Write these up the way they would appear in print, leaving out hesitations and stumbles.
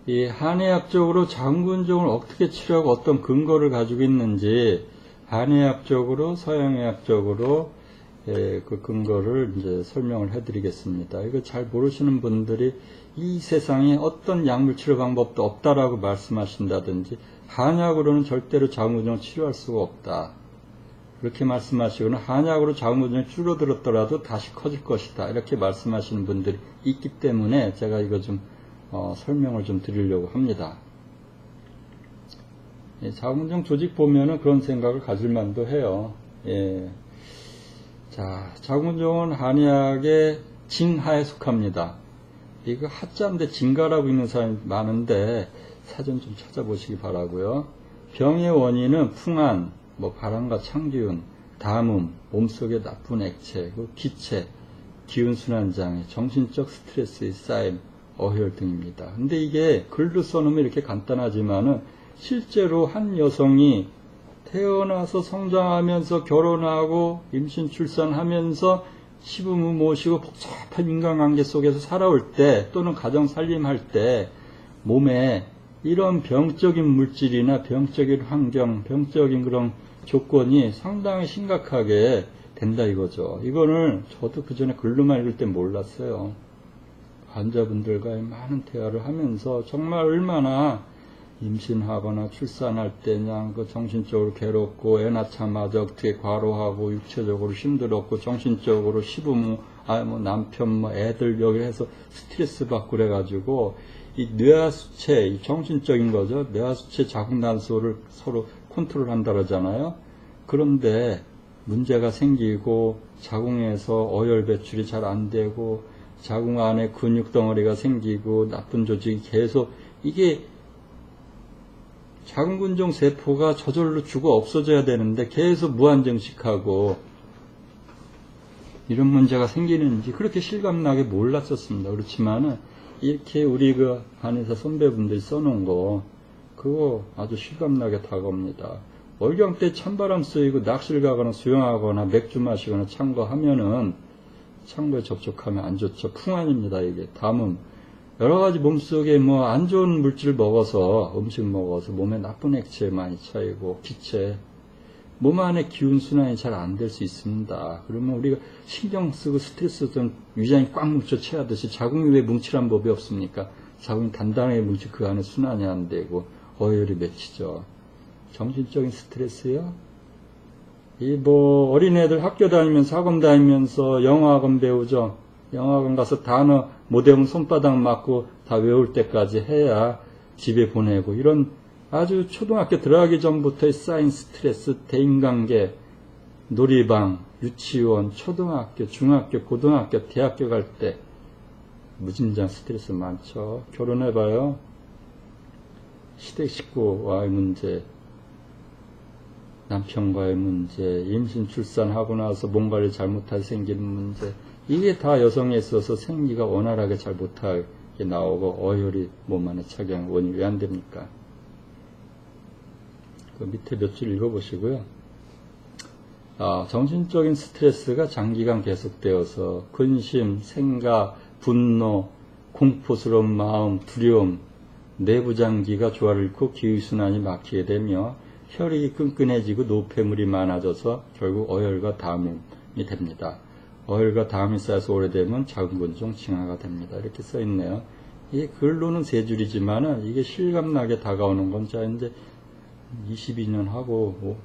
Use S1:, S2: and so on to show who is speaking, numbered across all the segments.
S1: 이 한의학적으로 자궁근종을 어떻게 치료하고 어떤 근거를 가지고 있는지 한의학적으로 서양의학적으로 그 근거를 이제 설명을 해드리겠습니다. 이거 잘 모르시는 분들이 이 세상에 어떤 약물 치료 방법도 없다라고 말씀하신다든지 한약으로는 절대로 자궁근종을 치료할 수가 없다. 그렇게 말씀하시거나 한약으로 자궁근종이 줄어들었더라도 다시 커질 것이다. 이렇게 말씀하시는 분들이 있기 때문에 제가 이거 좀 설명을 좀 드리려고 합니다. 자궁근종 조직 보면은 그런 생각을 가질 만도 해요. 예. 자, 자궁근종은 한의학의 징하에 속합니다. 이거 하자인데 징가라고 읽는 사람이 많은데 사전 좀 찾아보시기 바라고요. 병의 원인은 풍한, 바람과 창기운, 담음, 몸속의 나쁜 액체, 기체, 기운순환장애, 정신적 스트레스의 쌓임, 어혈 등입니다. 근데 이게 글로 써놓으면 이렇게 간단하지만은 실제로 한 여성이 태어나서 성장하면서 결혼하고 임신 출산하면서 시부모 모시고 복잡한 인간관계 속에서 살아올 때 또는 가정 살림할 때 몸에 이런 병적인 물질이나 병적인 환경, 병적인 그런 조건이 상당히 심각하게 된다 이거죠. 이거는 저도 그 전에 글로만 읽을 때 몰랐어요. 환자분들과의 많은 대화를 하면서 정말 얼마나 임신하거나 출산할 때 그냥 정신적으로 괴롭고 애 낳자마자 어떻게 과로하고 육체적으로 힘들었고 정신적으로 시부모, 남편, 애들 여기 해서 스트레스 받고 그래가지고 이 뇌하수체, 이 정신적인 거죠. 뇌하수체 자궁단소를 서로 컨트롤한다 그러잖아요. 그런데 문제가 생기고 자궁에서 어혈 배출이 잘 안 되고 자궁 안에 근육 덩어리가 생기고 나쁜 조직이 계속 이게 자궁근종 세포가 저절로 죽어 없어져야 되는데 계속 무한정식하고 이런 문제가 생기는지 그렇게 실감나게 몰랐었습니다. 그렇지만은 이렇게 우리 그 한의사 선배분들이 써놓은 거 그거 아주 실감나게 다가옵니다. 월경 때 찬바람 쐬고 낚시를 가거나 수영하거나 맥주 마시거나 참거하면은 창고에 접촉하면 안 좋죠. 풍환입니다. 이게 담음 여러 가지 몸속에 안 좋은 물질 먹어서 음식 먹어서 몸에 나쁜 액체 많이 차이고 기체 몸 안에 기운 순환이 잘 안 될 수 있습니다. 그러면 우리가 신경 쓰고 스트레스 좀 위장이 꽉 뭉쳐 채하듯이 자궁이 왜 뭉치란 법이 없습니까? 자궁이 단단하게 뭉치 그 안에 순환이 안 되고 어혈이 맺히죠. 정신적인 스트레스요? 어린애들 학교 다니면서 학원 다니면서 영어학원 배우죠. 영어학원 가서 단어 못 외우면 손바닥 맞고 다 외울 때까지 해야 집에 보내고 이런 아주 초등학교 들어가기 전부터 쌓인 스트레스, 대인관계, 놀이방, 유치원, 초등학교, 중학교, 고등학교, 대학교 갈 때 무진장 스트레스 많죠. 결혼해봐요. 시댁 식구와의 문제, 남편과의 문제, 임신 출산하고 나서 몸 관리 잘못하게 생기는 문제 이게 다 여성에 있어서 생리가 원활하게 잘 못하게 나오고 어혈이 몸 안에 차게 하는 원인이 왜 안 됩니까? 그 밑에 몇 줄 읽어보시고요. 정신적인 스트레스가 장기간 계속되어서 근심, 생각, 분노, 공포스러운 마음, 두려움, 내부장기가 조화를 잃고 기후순환이 막히게 되며 혈액이 끈끈해지고 노폐물이 많아져서 결국 어혈과 담음이 됩니다. 어혈과 담이 쌓여서 오래되면 자궁근종 징하가 됩니다. 이렇게 써있네요. 이게 글로는 세 줄이지만은 이게 실감나게 다가오는 건 자 이제 22년 하고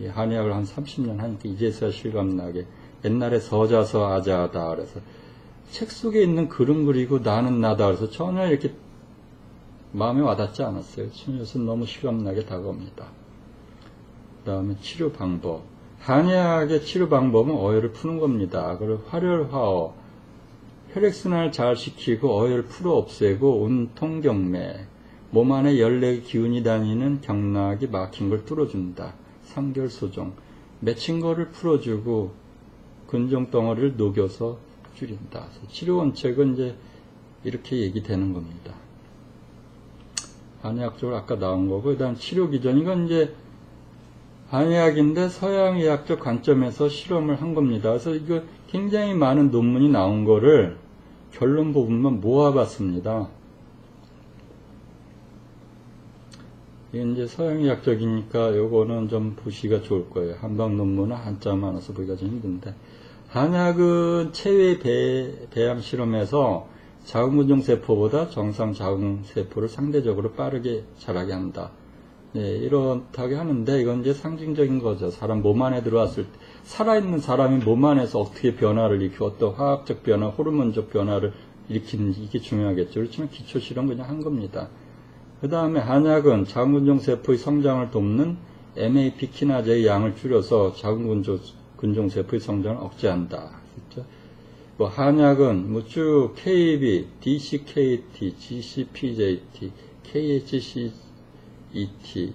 S1: 한의학을 한 30년 하니까 이제서야 실감나게 옛날에 서자서 아자하다 그래서 책 속에 있는 글은 그리고 나는 나다 그래서 전혀 이렇게 마음에 와닿지 않았어요. 지금 요즘 너무 실감나게 다가옵니다. 그 다음에 치료 방법. 한의학의 치료 방법은 어혈을 푸는 겁니다. 그리고 활혈화어, 혈액순환을 잘 시키고 어혈을 풀어 없애고 운통경매, 몸 안에 열내 기운이 다니는 경락이 막힌 걸 뚫어준다. 삼결소종, 맺힌 거를 풀어주고 근종 덩어리를 녹여서 줄인다. 치료 원칙은 이제 이렇게 얘기되는 겁니다. 한의학적으로 아까 나온 거고, 그 다음 치료 기전, 이건 이제 한의학인데 서양의학적 관점에서 실험을 한 겁니다. 그래서 이거 굉장히 많은 논문이 나온 거를 결론 부분만 모아봤습니다. 이게 이제 서양의학적이니까 요거는 좀 보시기가 좋을 거예요. 한방 논문은 한자 많아서 보기가 좀 힘든데. 한약은 체외 배양 실험에서 자궁근종세포보다 정상 자궁세포를 상대적으로 빠르게 자라게 한다. 네, 이렇다고 하는데 이건 이제 상징적인 거죠. 사람 몸 안에 들어왔을 때 살아있는 사람이 몸 안에서 어떻게 변화를 일으키고 어떤 화학적 변화, 호르몬적 변화를 일으키는지 이게 중요하겠죠. 그렇지만 기초 실험 그냥 한 겁니다. 그 다음에 한약은 자궁근종세포의 성장을 돕는 MAP 키나제의 양을 줄여서 자궁근종세포의 성장을 억제한다. 그렇죠? 뭐 한약은 뭐 쭉 KB, DCKT, GCPJT, KHCET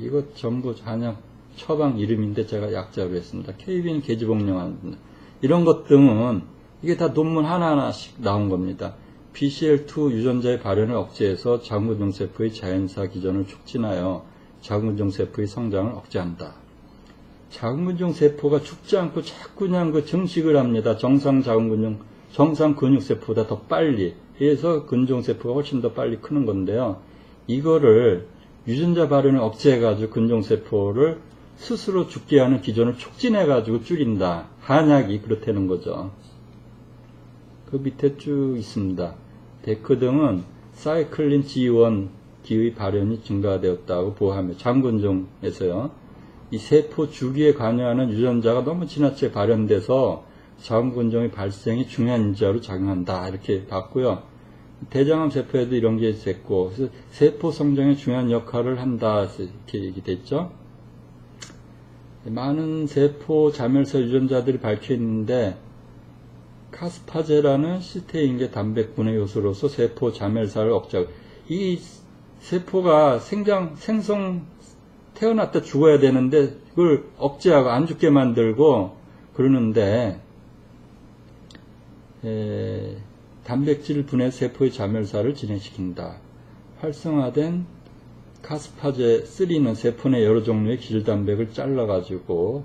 S1: 이거 전부 한약 처방 이름인데 제가 약자로 했습니다. KB는 계지복용합니다. 이런 것 등은 이게 다 논문 하나하나씩 나온 겁니다. BCL2 유전자의 발현을 억제해서 자궁근종세포의 자연사 기전을 촉진하여 자궁근종세포의 성장을 억제한다. 자궁근종세포가 죽지 않고 자꾸 그냥 그 증식을 합니다. 정상 근육세포보다 더 빨리. 그래서 근종세포가 훨씬 더 빨리 크는 건데요. 이거를 유전자 발현을 억제해가지고 근종세포를 스스로 죽게 하는 기전을 촉진해가지고 줄인다. 한약이 그렇다는 거죠. 그 밑에 쭉 있습니다. 데크 등은 사이클린 G1 기의 발현이 증가되었다고 보호하며 자궁근종에서요. 이 세포 주기에 관여하는 유전자가 너무 지나치게 발현돼서 자궁근종의 발생이 중요한 인자로 작용한다. 이렇게 봤고요. 대장암 세포에도 이런 게 있었고, 그래서 세포 성장에 중요한 역할을 한다. 이렇게 얘기됐죠. 많은 세포 자멸사 유전자들이 밝혀 있는데, 카스파제라는 시스테인계 단백군의 요소로서 세포 자멸사를 억제하고, 이 세포가 생성, 태어났다 죽어야 되는데, 그걸 억제하고 안 죽게 만들고 그러는데, 단백질 분해 세포의 자멸사를 진행시킨다. 활성화된 카스파제 3는 세포 내 여러 종류의 질단백을 잘라가지고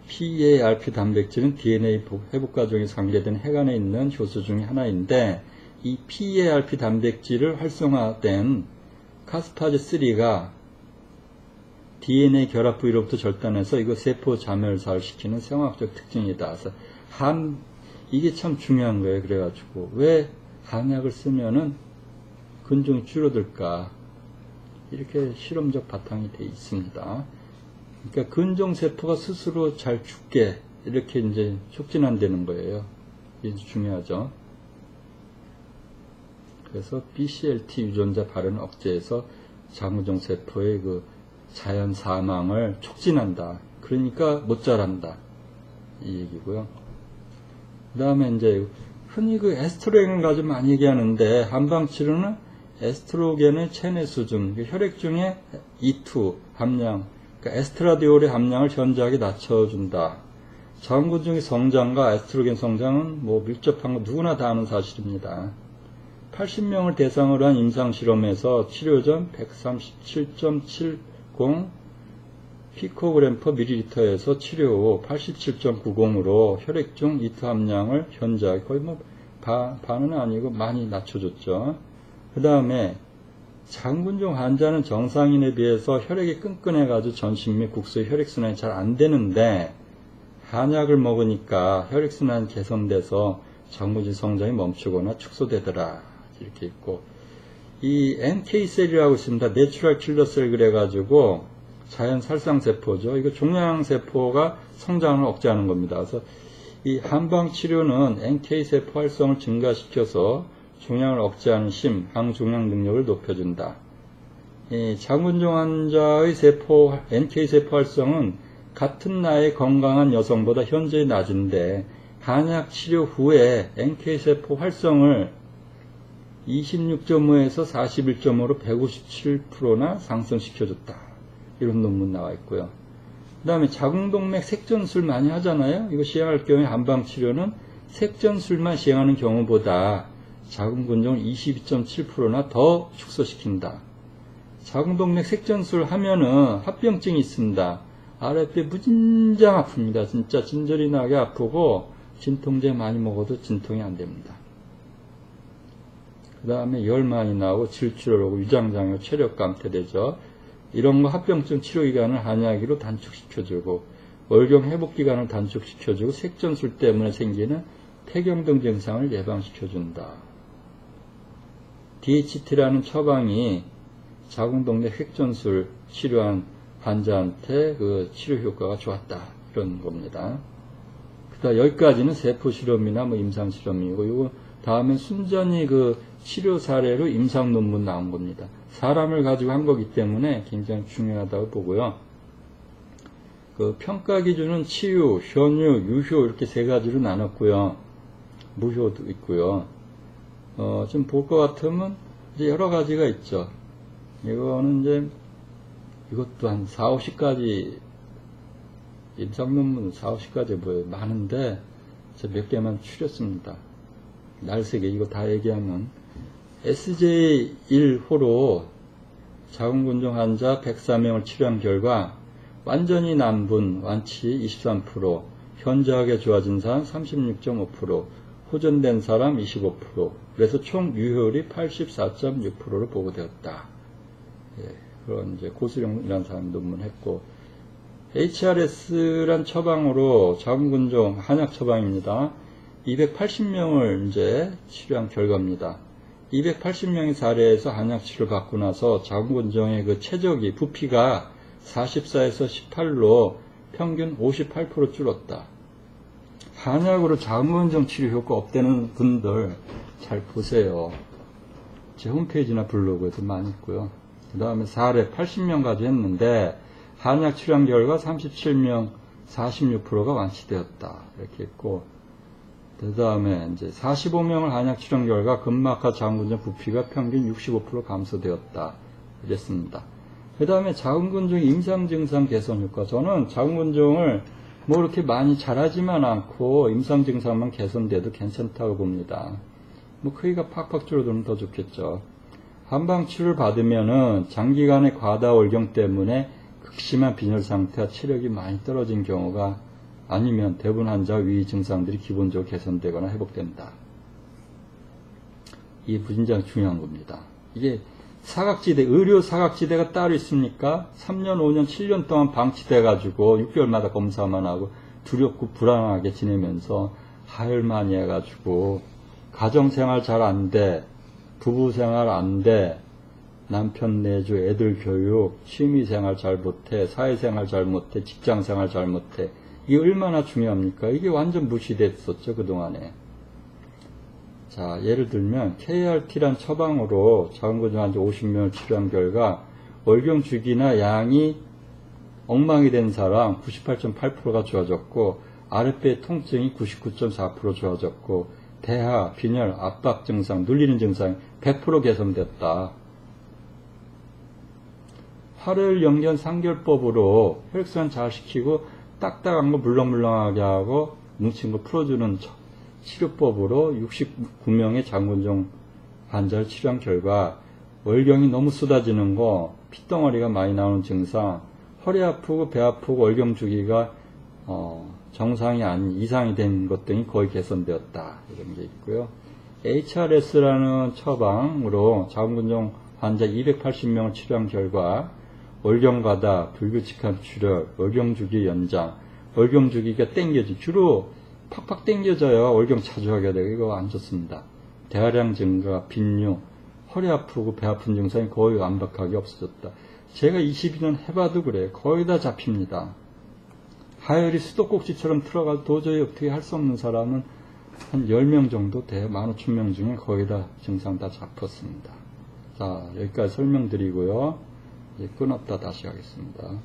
S1: PARP 단백질은 DNA 회복 과정에 관계된 핵안에 있는 효소 중의 하나인데 이 PARP 단백질을 활성화된 카스파제 3가 DNA 결합 부위로부터 절단해서 이거 세포 자멸사를 시키는 생화학적 특징이다. 그래서 이게 참 중요한 거예요. 그래가지고 왜 한약을 쓰면은 근종이 줄어들까? 이렇게 실험적 바탕이 돼 있습니다. 그러니까 근종세포가 스스로 잘 죽게 이렇게 이제 촉진한다는 거예요. 이게 중요하죠. 그래서 BCLT 유전자 발현을 억제해서 자궁근종세포의 그 자연 사망을 촉진한다. 그러니까 못 자란다. 이 얘기고요. 그 다음에 이제 흔히 그 에스트로겐을 가지고 많이 얘기하는데 한방치료는 에스트로겐의 체내 수준, 혈액 중에 E2 함량, 그러니까 에스트라디올의 함량을 현저하게 낮춰준다. 자궁근종의 성장과 에스트로겐 성장은 뭐 밀접한 거 누구나 다 아는 사실입니다. 80명을 대상으로 한 임상실험에서 치료전 137.70 피코그램 퍼 밀리리터에서 치료 후 87.90으로 혈액 중 E2 함량을 현저하게 거의 뭐 반은 아니고 많이 낮춰줬죠. 그 다음에 자궁근종 환자는 정상인에 비해서 혈액이 끈끈해가지고 전신 및 국소의 혈액순환이 잘 안 되는데 한약을 먹으니까 혈액순환이 개선돼서 자궁근종 성장이 멈추거나 축소되더라. 이렇게 있고 이 NK셀이라고 있습니다. 내추럴 킬러셀 그래가지고 자연 살상세포죠. 이거 종양세포가 성장을 억제하는 겁니다. 그래서 이 한방치료는 NK세포 활성을 증가시켜서 종양을 억제하는 항종양 능력을 높여준다. 이 자궁근종 환자의 NK세포 활성은 같은 나이의 건강한 여성보다 현저히 낮은데 한약 치료 후에 NK세포 활성을 26.5에서 41.5로 157%나 상승시켜줬다. 이런 논문 나와 있고요. 그 다음에 자궁동맥 색전술 많이 하잖아요. 이거 시행할 경우에 한방치료는 색전술만 시행하는 경우보다 자궁근종을 22.7%나 더 축소시킨다. 자궁동맥 색전술 하면은 합병증이 있습니다. 아랫배 무진장 아픕니다. 진짜 진저리 나게 아프고 진통제 많이 먹어도 진통이 안 됩니다. 그 그 다음에 열 많이 나오고 질주를 오고 위장장애, 체력 감퇴되죠. 이런 거 합병증 치료기간을 한약으로 단축시켜주고 월경 회복기간을 단축시켜주고 색전술 때문에 생기는 폐경 등 증상을 예방시켜준다. DHT라는 처방이 자궁동맥 색전술 치료한 환자한테 그 치료 효과가 좋았다. 이런 겁니다. 그다음 여기까지는 세포 실험이나 뭐 임상 실험이고, 이거 다음에 순전히 그 치료 사례로 임상 논문 나온 겁니다. 사람을 가지고 한 거기 때문에 굉장히 중요하다고 보고요. 그 평가 기준은 치유, 현유, 유효 이렇게 세 가지로 나눴고요. 무효도 있고요. 좀 볼 것 같으면 이제 여러 가지가 있죠. 이거는 이제 이것도 한 4, 50가지 임상 논문 4, 50가지 뭐예요. 많은데 저 몇 개만 추렸습니다. 날세게 이거 다 얘기하면 SJ1호로 자궁근종 환자 104명을 치료한 결과 완전히 남분 완치 23%, 현저하게 좋아진 사람 36.5%, 호전된 사람 25%, 그래서 총 유효율이 84.6%로 보고되었다. 예, 그런 이제 고수령이라는 사람 논문했고, HRS란 처방으로 자궁근종 한약 처방입니다. 280명을 이제 치료한 결과입니다. 280명의 사례에서 한약 치료를 받고 나서 자궁근종의 그 최적이 부피가 44에서 18로 평균 58% 줄었다. 한약으로 자궁근종 치료 효과 없다는 분들 잘 보세요. 제 홈페이지나 블로그에도 많이 있고요. 그 다음에 사례 80명까지 했는데 한약 치료한 결과 37명 46%가 완치되었다. 이렇게 했고, 그 다음에 이제 45명을 한약 치료한 결과 근막하 자궁근종 부피가 평균 65% 감소되었다. 이랬습니다. 그 다음에 자궁근종 임상 증상 개선 효과. 저는 자궁근종을 뭐 이렇게 많이 잘하지만 않고 임상 증상만 개선돼도 괜찮다고 봅니다. 뭐 크기가 팍팍 줄어들면 더 좋겠죠. 한방 치료를 받으면은 장기간의 과다 월경 때문에 극심한 빈혈 상태와 체력이 많이 떨어진 경우가 아니면 대부분 환자 위 증상들이 기본적으로 개선되거나 회복된다. 이게 굉장히 중요한 겁니다. 이게 사각지대, 의료 사각지대가 따로 있습니까? 3년, 5년, 7년 동안 방치돼가지고 6개월마다 검사만 하고 두렵고 불안하게 지내면서 하혈 많이 해가지고 가정생활 잘 안 돼, 부부생활 안 돼, 남편 내조, 애들 교육, 취미생활 잘 못해, 사회생활 잘 못해, 직장생활 잘 못해. 이게 얼마나 중요합니까? 이게 완전 무시됐었죠, 그동안에. 자, 예를 들면 KRT란 처방으로 자궁근종 환자 50명을 치료한 결과 월경 주기나 양이 엉망이 된 사람 98.8%가 좋아졌고, 아랫배 통증이 99.4% 좋아졌고, 대하, 빈혈, 압박 증상, 눌리는 증상이 100% 개선됐다. 활혈 연견 상결법으로 혈액순환 잘 시키고 딱딱한 거 물렁물렁하게 하고 뭉친 거 풀어주는 치료법으로 69명의 자궁근종 환자를 치료한 결과 월경이 너무 쏟아지는 거, 핏덩어리가 많이 나오는 증상, 허리 아프고 배 아프고 월경 주기가 정상이 아닌 이상이 된 것 등이 거의 개선되었다. 이런 게 있고요. HRS라는 처방으로 자궁근종 환자 280명을 치료한 결과 월경 과다, 불규칙한 출혈, 월경 주기 연장, 월경 주기가 땡겨지, 주로 팍팍 땡겨져요. 월경 자주 하게 되고 이거 안 좋습니다. 대화량 증가, 빈뇨, 허리 아프고 배 아픈 증상이 거의 완벽하게 없어졌다. 제가 22년 해봐도 그래요. 거의 다 잡힙니다. 하혈이 수도꼭지처럼 들어가 도저히 어떻게 할 수 없는 사람은 한 10명 정도 돼요. 15,000명 중에 거의 다 증상 다 잡혔습니다. 자, 여기까지 설명드리고요. 이제 끊었다 다시 하겠습니다.